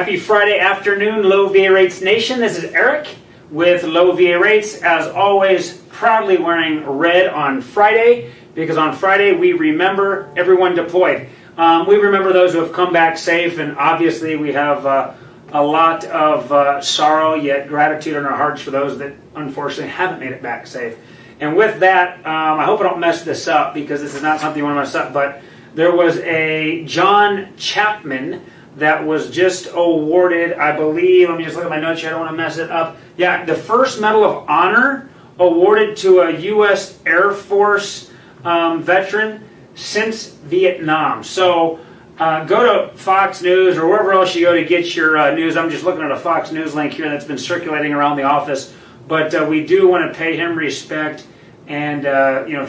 Happy Friday afternoon, Low VA Rates Nation. This is Eric with Low VA Rates. As always, proudly wearing red on Friday because on Friday we remember everyone deployed. We remember those who have come back safe, and obviously we have a lot of sorrow yet gratitude in our hearts for those that unfortunately haven't made it back safe. And with that, I hope I don't mess this up because this is not something you want to mess up, but there was a John Chapman that was just awarded, I believe, let me just look at my notes here, I don't want to mess it up. Yeah, the first Medal of Honor awarded to a U.S. Air Force veteran since Vietnam. So go to Fox News or wherever else you go to get your news. I'm just looking at a Fox News link here that's been circulating around the office. But we do want to pay him respect and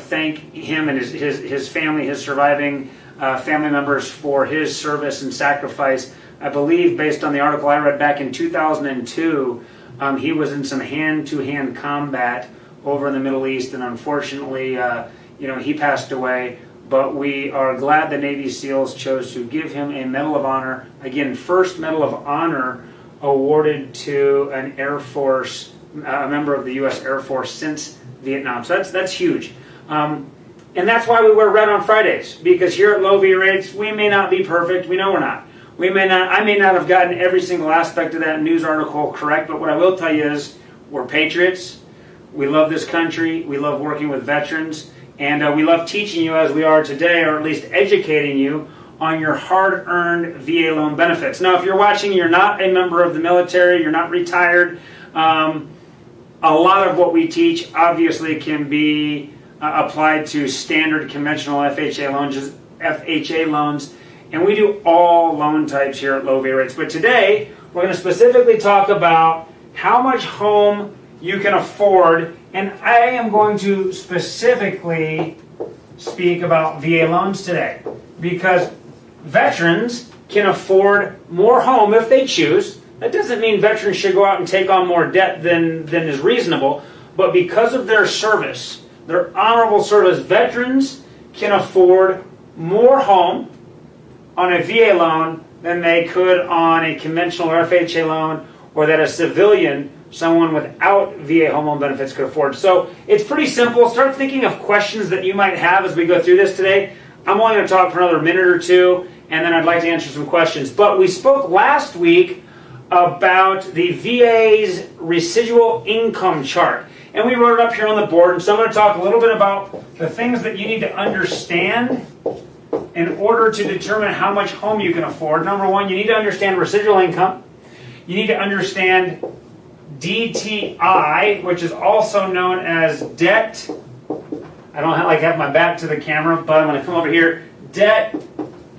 thank him and his family, his surviving family members for his service and sacrifice. I believe, based on the article I read back in 2002, he was in some hand-to-hand combat over in the Middle East, and unfortunately, he passed away. But we are glad the Navy SEALs chose to give him a Medal of Honor. Again, first Medal of Honor awarded to an Air Force, a member of the U.S. Air Force since Vietnam. So that's huge. And that's why we wear red on Fridays, because here at Low VA Rates, we may not be perfect. We know we're not. I may not have gotten every single aspect of that news article correct, but what I will tell you is we're patriots. We love this country. We love working with veterans. And we love teaching you, as we are today, or at least educating you on your hard-earned VA loan benefits. Now, if you're watching, you're not a member of the military, you're not retired, a lot of what we teach obviously can be applied to standard conventional FHA loans, and we do all loan types here at Low VA Rates. But today, we're going to specifically talk about how much home you can afford, and I am going to specifically speak about VA loans today because veterans can afford more home if they choose. That doesn't mean veterans should go out and take on more debt than is reasonable, but because of their service, their honorable service, veterans can afford more home on a VA loan than they could on a conventional or FHA loan, or that a civilian, someone without VA home loan benefits, could afford. So it's pretty simple. Start thinking of questions that you might have as we go through this today. I'm only going to talk for another minute or two, and then I'd like to answer some questions. But we spoke last week about the VA's residual income chart. And we wrote it up here on the board, and so I'm going to talk a little bit about the things that you need to understand in order to determine how much home you can afford. Number one, you need to understand residual income. You need to understand DTI, which is also known as debt. I don't have my back to the camera, but I'm going to come over here. Debt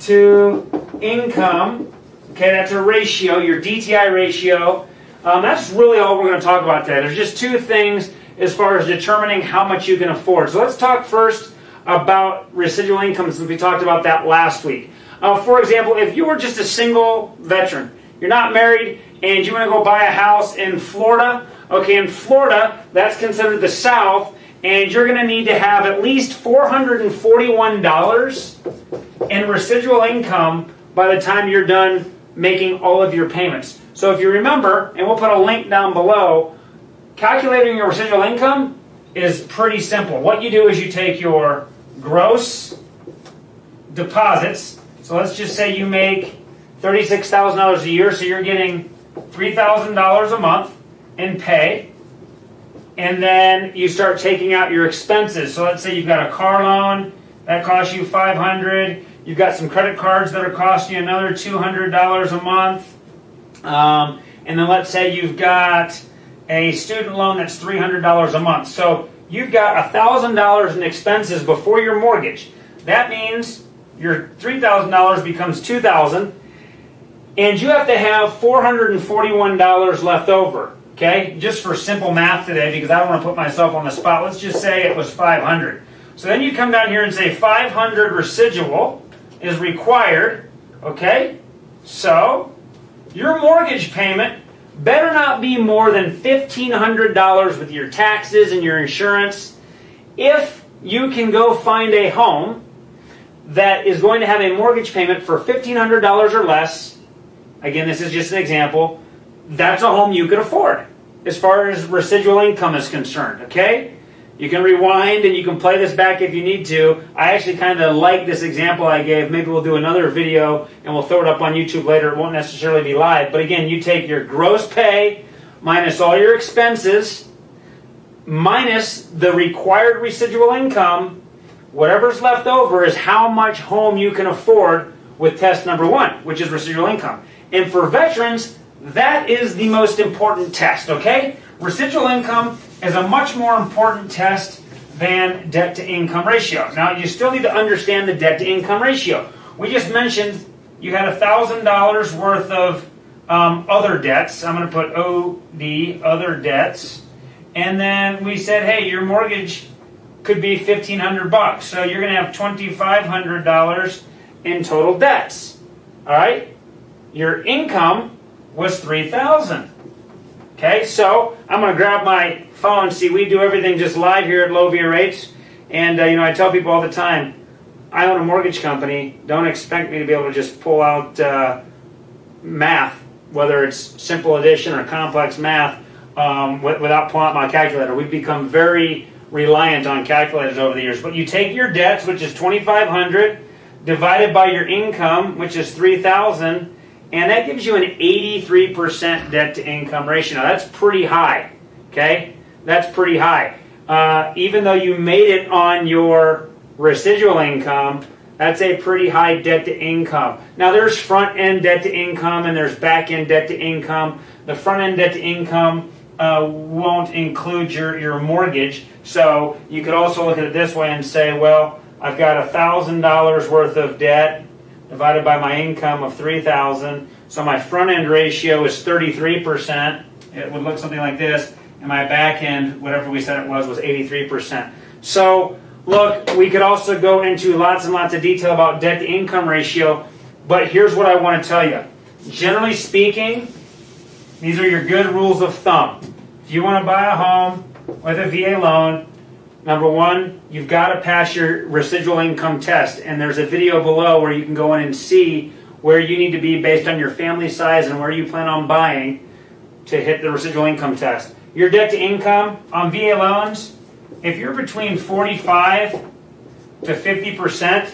to income. Okay, that's a ratio, your DTI ratio. That's really all we're going to talk about today. There's just two things as far as determining how much you can afford. So let's talk first about residual income, since we talked about that last week. For example, if you were just a single veteran, you're not married, and you want to go buy a house in Florida, okay, in Florida, that's considered the South, and you're going to need to have at least $441 in residual income by the time you're done making all of your payments. So if you remember, and we'll put a link down below, calculating your residual income is pretty simple. What you do is you take your gross deposits. So let's just say you make $36,000 a year, so you're getting $3,000 a month in pay. And then you start taking out your expenses. So let's say you've got a car loan that costs you $500. You've got some credit cards that are costing you another $200 a month. And then let's say you've got a student loan that's $300 a month. So you've got $1,000 in expenses before your mortgage. That means your $3,000 becomes $2,000, and you have to have $441 left over. Okay, just for simple math today, because I don't want to put myself on the spot. Let's just say it was $500. So then you come down here and say $500 residual is required. Okay, so your mortgage payment better not be more than $1,500 with your taxes and your insurance. If you can go find a home that is going to have a mortgage payment for $1,500 or less, again, this is just an example, that's a home you could afford as far as residual income is concerned, okay? You can rewind and you can play this back if you need to. I actually kind of like this example I gave. Maybe we'll do another video and we'll throw it up on YouTube later. It won't necessarily be live. But again, you take your gross pay minus all your expenses minus the required residual income. Whatever's left over is how much home you can afford with test number 1, which is residual income. And for veterans, that is the most important test, okay? Residual income is a much more important test than debt-to-income ratio. Now, you still need to understand the debt-to-income ratio. We just mentioned you had $1,000 worth of other debts. I'm going to put OD, other debts. And then we said, hey, your mortgage could be $1,500. So you're going to have $2,500 in total debts. All right? Your income was $3,000. Okay, so I'm going to grab my phone. See, we do everything just live here at Low VA Rates. And, I tell people all the time, I own a mortgage company. Don't expect me to be able to just pull out math, whether it's simple addition or complex math, without pulling out my calculator. We've become very reliant on calculators over the years. But you take your debts, which is $2,500, divided by your income, which is $3,000, and that gives you an 83% debt-to-income ratio. Now, that's pretty high, okay? That's pretty high. Even though you made it on your residual income, that's a pretty high debt-to-income. Now, there's front-end debt-to-income and there's back-end debt-to-income. The front-end debt-to-income won't include your mortgage. So you could also look at it this way and say, well, I've got $1,000 worth of debt divided by my income of $3,000. So my front-end ratio is 33%. It would look something like this. And my back-end, whatever we said it was 83%. So, look, we could also go into lots and lots of detail about debt-to-income ratio. But here's what I want to tell you. Generally speaking, these are your good rules of thumb. If you want to buy a home with a VA loan, number 1, you've got to pass your residual income test. And there's a video below where you can go in and see where you need to be based on your family size and where you plan on buying to hit the residual income test. Your debt to income on VA loans, if you're between 45 to 50%,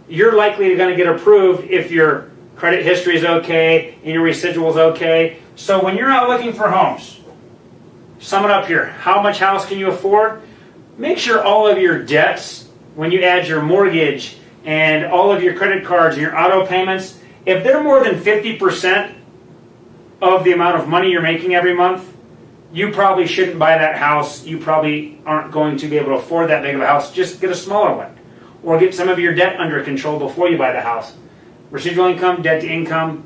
you're likely going to get approved if your credit history is okay and your residual is okay. So when you're out looking for homes, sum it up here. How much house can you afford? Make sure all of your debts, when you add your mortgage and all of your credit cards and your auto payments, if they're more than 50% of the amount of money you're making every month, you probably shouldn't buy that house. You probably aren't going to be able to afford that big of a house. Just get a smaller one. Or get some of your debt under control before you buy the house. Residual income, debt to income,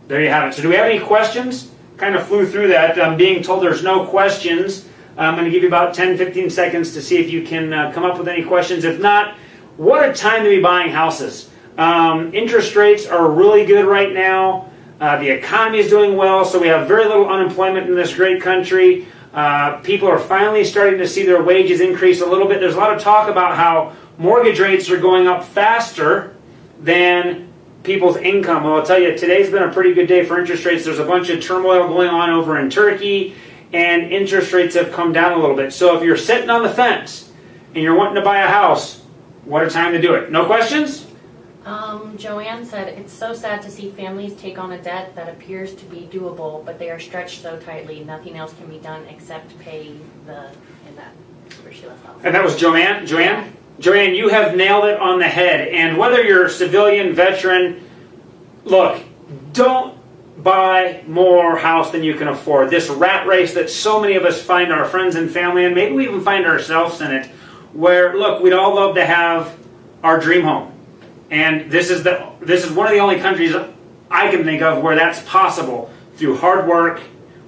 there you have it. So do we have any questions? Kind of flew through that. I'm being told there's no questions. I'm going to give you about 10-15 seconds to see if you can come up with any questions. If not, what a time to be buying houses. Interest rates are really good right now. The economy is doing well, so we have very little unemployment in this great country. People are finally starting to see their wages increase a little bit. There's a lot of talk about how mortgage rates are going up faster than people's income. Well, I'll tell you, today's been a pretty good day for interest rates. There's a bunch of turmoil going on over in Turkey, and interest rates have come down a little bit. So if you're sitting on the fence and you're wanting to buy a house, what a time to do it. No questions? Joanne said, it's so sad to see families take on a debt that appears to be doable, but they are stretched so tightly, nothing else can be done except pay and that's where she left off. And that was Joanne? Yeah. Joanne, you have nailed it on the head. And whether you're civilian, veteran, look, don't buy more house than you can afford. This rat race that so many of us find our friends and family in, maybe we even find ourselves in it, where, look, we'd all love to have our dream home. And this is one of the only countries I can think of where that's possible. Through hard work,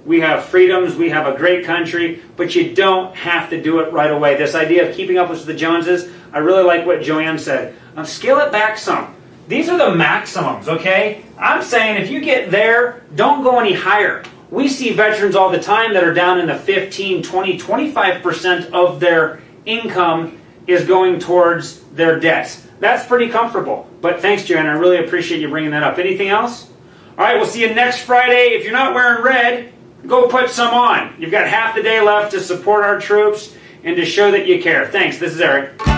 we have freedoms, we have a great country, but you don't have to do it right away. This idea of keeping up with the Joneses, I really like what Joanne said. Scale it back some. These are the maximums, okay? I'm saying if you get there, don't go any higher. We see veterans all the time that are down in the 15, 20, 25% of their income is going towards their debts. That's pretty comfortable. But thanks, Joanne. I really appreciate you bringing that up. Anything else? All right, we'll see you next Friday. If you're not wearing red, go put some on. You've got half the day left to support our troops and to show that you care. Thanks. This is Eric.